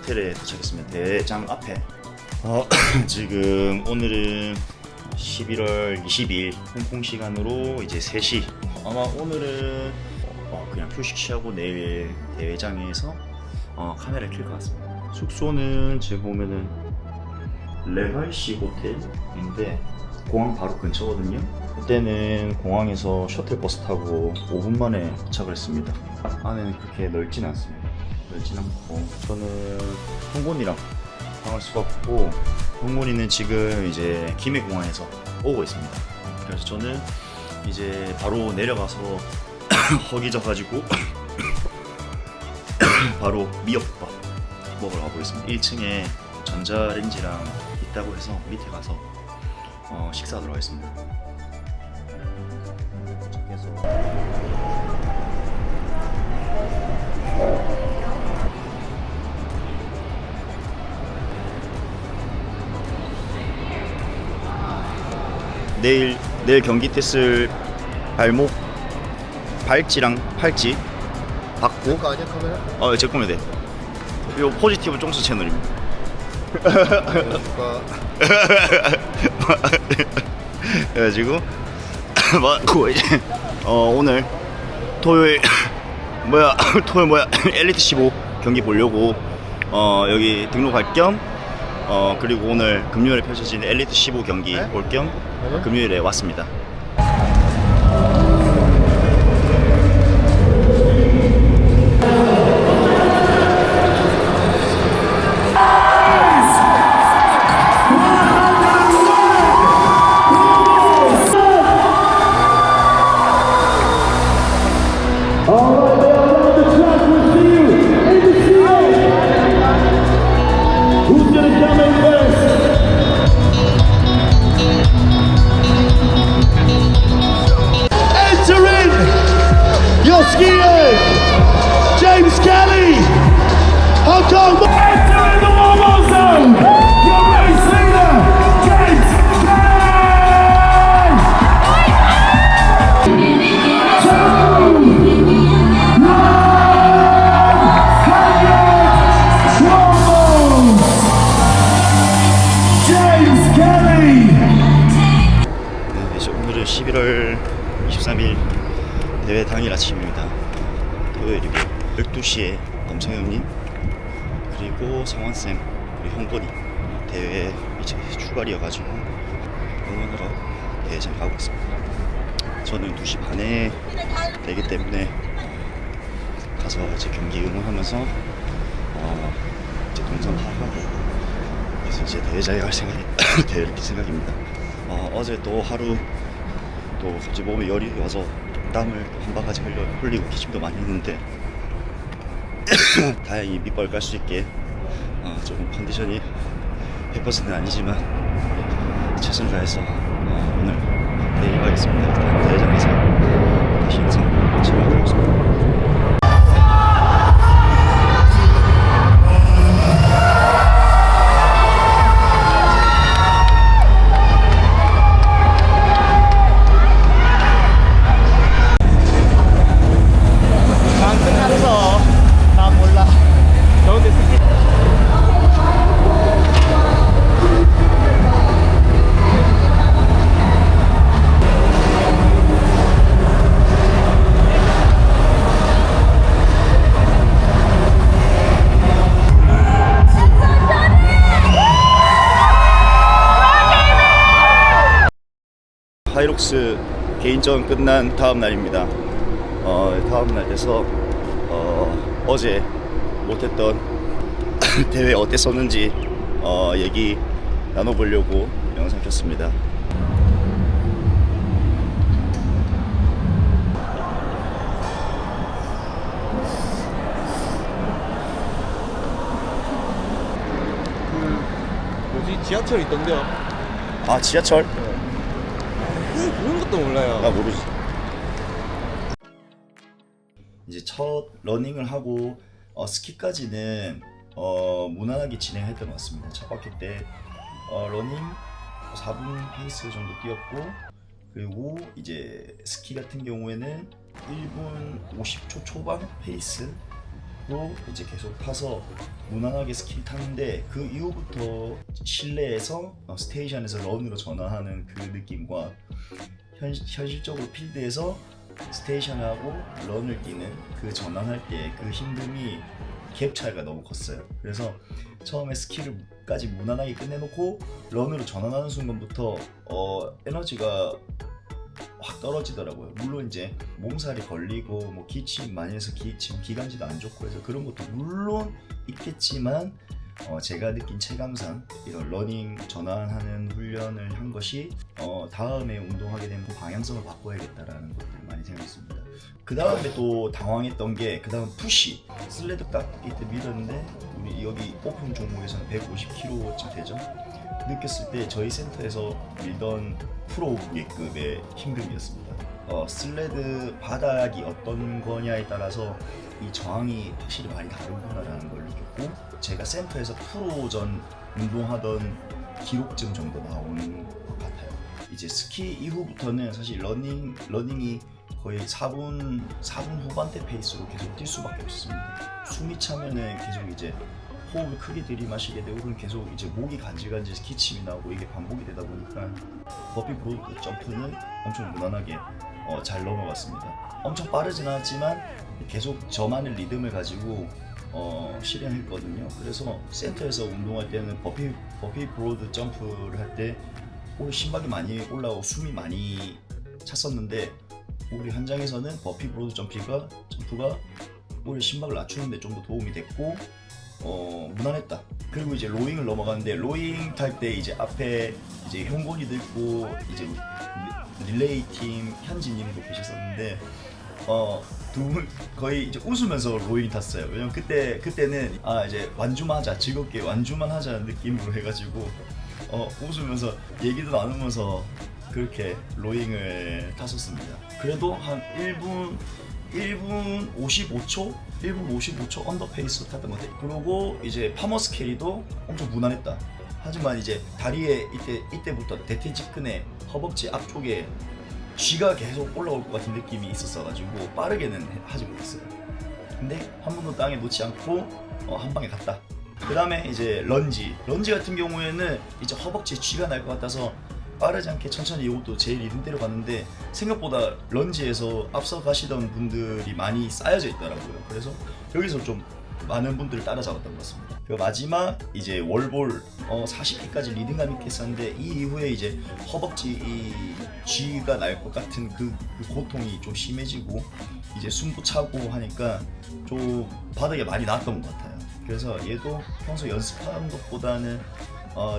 호텔에 도착했습니다. 대회장 앞에. 지금 오늘은 11월 22일 홍콩 시간으로 이제 3시. 아마 오늘은 그냥 휴식 취하고 내일 대회장에서 카메라를 켤 것 같습니다. 숙소는 지금 보면은 레가이시 호텔인데 공항 바로 근처거든요. 그때는 공항에서 셔틀버스 타고 5분 만에 도착을 했습니다. 안에는 그렇게 넓진 않습니다. 넓진 않고 저는 홍곤이랑 방을 수갔고 홍곤이는 지금 이제 김해공항에서 오고 있습니다. 그래서 저는 이제 바로 내려가서 허기져가지고 바로 미역국밥 먹으러 가보겠습니다. 1층에 전자레인지랑 있다고 해서 밑에 가서 식사하도록 하겠습니다. 내일 경기 때 쓸 발목 발찌랑 팔찌 받고 그거 아니야 카메라? 제 거면 돼. 이거 포지티브 쫑스 채널입니다. 그러니까 그래가지고 그 이제 오늘 토요일 토요일 엘리트 15 경기 보려고 여기 등록할 겸 그리고 오늘 금요일에 펼쳐지는 엘리트 15 경기 네? 볼 겸 네? 금요일에 왔습니다. James Kelly, Hong Kong. Entering the warm-up zone, your race leader, James Kelly. 2, 1, James Kelly. 네, 이제 오늘은 11월 23일 대회 당일 아침입니다. 토요일이고 12시에 엄성형님 그리고 성원쌤 그리고 형건이 대회 이제 출발이어가지고 응원하러 대회장 가고 있습니다. 저는 2시 반에 되기 때문에 가서 이제 경기 응원하면서 이제 동선 파악하고 그래서 이제 대회장에 갈 생각이 대회 생각입니다. 어제 또 하루 또 갑자기 몸에 열이 와서 땀을 한 바가지 흘리고 기침도 많이 했는데 다행히 밑발 깔 수 있게 조금 컨디션이 100%는 아니지만 최선을 다해서 오늘 내일 가겠습니다. 일단 대회장 가서 다시 영상 촬영하겠습니다. 하이록스 개인전 끝난 다음 날입니다. 다음 날 돼서 어제 못했던 대회 어땠었는지 얘기 나눠보려고 영상 켰습니다. 뭐지 지하철 있던데요? 지하철? 그런 것도 몰라요. 나 모르지. 이제 첫 러닝을 하고 스키까지는 무난하게 진행했던 것 같습니다. 첫 바퀴 때 러닝 4분 페이스 정도 뛰었고 그리고 이제 스키 같은 경우에는 1분 50초 초반 페이스 로 이제 계속 타서 무난하게 스키 타는데 그 이후부터 실내에서 스테이션에서 런으로 전환하는 그 느낌과 현실적으로 필드에서 스테이션하고 런을 뛰는 그 전환할 때 그 힘듦이 갭 차이가 너무 컸어요. 그래서 처음에 스키를까지 무난하게 끝내놓고 런으로 전환하는 순간부터 에너지가 확 떨어지더라고요. 물론 이제 몸살이 걸리고 뭐 기침 많이 해서 기관지도 안 좋고 해서 그런 것도 물론 있겠지만 제가 느낀 체감상 이런 러닝 전환하는 훈련을 한 것이 다음에 운동하게 되면 방향성을 바꿔야겠다라는 것들을 많이 생각했습니다. 그 다음에 또 당황했던 게 그 다음 푸시 슬레드 딱 이때 밀었는데 우리 여기 오픈 종목에서는 150kg쯤 되죠. 느꼈을 때 저희 센터에서 밀던 프로 무게급의 힘듦이었습니다. 슬레드 바닥이 어떤 거냐에 따라서 이 저항이 확실히 많이 다르구나라는 걸 느꼈고 제가 센터에서 프로전 운동하던 기록쯤 정도 나오는 것 같아요. 이제 스키 이후부터는 사실 러닝이 거의 4분 후반대 페이스로 계속 뛸 수밖에 없습니다. 숨이 차면은 계속 이제 호흡을 크게 들이마시게 되고 그럼 계속 이제 목이 간질간질 기침이 나오고 이게 반복이 되다 보니까 버피 브로드 점프는 엄청 무난하게 잘 넘어갔습니다. 엄청 빠르진 않았지만 계속 저만의 리듬을 가지고 실행했거든요. 그래서 센터에서 운동할 때는 버피 브로드 점프를 할 때 오히려 심박이 많이 올라오고 숨이 많이 찼었는데 우리 현장에서는 버피 브로드 점프가 오히려 심박을 낮추는 데 좀 더 도움이 됐고 무난했다. 그리고 이제 로잉을 넘어가는데 로잉 탈 때 이제 앞에 이제 형곤이도 있고 이제 릴레이 팀 현진님도 계셨었는데 두 분 거의 이제 웃으면서 로잉 탔어요. 왜냐면 그때는 이제 완주만 하자, 즐겁게 완주만 하자는 느낌으로 해가지고 웃으면서 얘기도 나누면서 그렇게 로잉을 탔었습니다. 그래도 한 1분 55초 언더페이스로 탔던 것 같아요. 그리고 이제 파머스 캐리도 엄청 무난했다. 하지만 이제 다리에 이때부터 대퇴직근의 허벅지 앞쪽에 쥐가 계속 올라올 것 같은 느낌이 있었어가지고 빠르게는 하지 못했어요. 근데 한 번도 땅에 놓지 않고 한 방에 갔다. 그 다음에 이제 런지 같은 경우에는 이제 허벅지에 쥐가 날 것 같아서 빠르지 않게 천천히 이것도 제 리듬대로 갔는데 생각보다 런지에서 앞서 가시던 분들이 많이 쌓여져 있더라고요. 그래서 여기서 좀 많은 분들을 따라잡았던 것 같습니다. 그 마지막 이제 월볼 40회까지 리듬감 있게 했었는데 이 이후에 이제 허벅지 이 쥐가 날 것 같은 그 고통이 좀 심해지고 이제 숨도 차고 하니까 좀 바닥에 많이 나왔던 것 같아요. 그래서 얘도 평소 연습하는 것보다는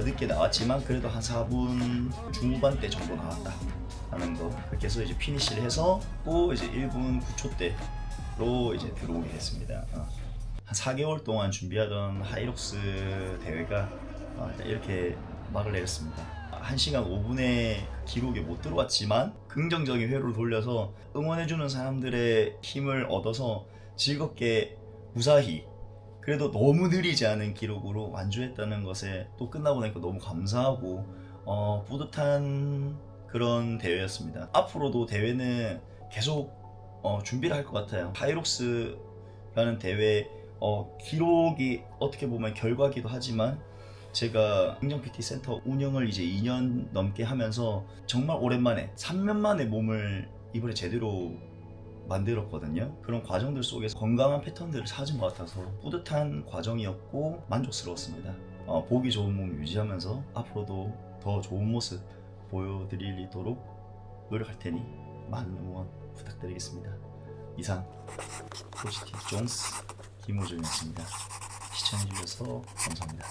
늦게 나왔지만 그래도 한 4분 중후반대 정도 나왔다 하는 거. 그렇게 해서 이제 피니시를 해서 또 이제 1분 9초대로 이제 들어오게 됐습니다. 한 4개월 동안 준비하던 하이록스 대회가 일단 이렇게 막을 내렸습니다. 1시간 5분의 기록에 못 들어왔지만 긍정적인 회로를 돌려서 응원해주는 사람들의 힘을 얻어서 즐겁게 무사히 그래도 너무 느리지 않은 기록으로 완주했다는 것에 또 끝나고 나니까 너무 감사하고 뿌듯한 그런 대회였습니다. 앞으로도 대회는 계속 준비를 할 것 같아요. 하이록스라는 대회 기록이 어떻게 보면 결과기도 하지만 제가 행정 PT 센터 운영을 이제 2년 넘게 하면서 정말 오랜만에 3년 만에 몸을 이번에 제대로 만들었거든요. 그런 과정들 속에서 건강한 패턴들을 찾은 것 같아서 뿌듯한 과정이었고 만족스러웠습니다. 보기 좋은 몸 유지하면서 앞으로도 더 좋은 모습 보여드리도록 노력할 테니 많은 응원 부탁드리겠습니다. 이상 포지티브 존스 김호준이었습니다. 시청해주셔서 감사합니다.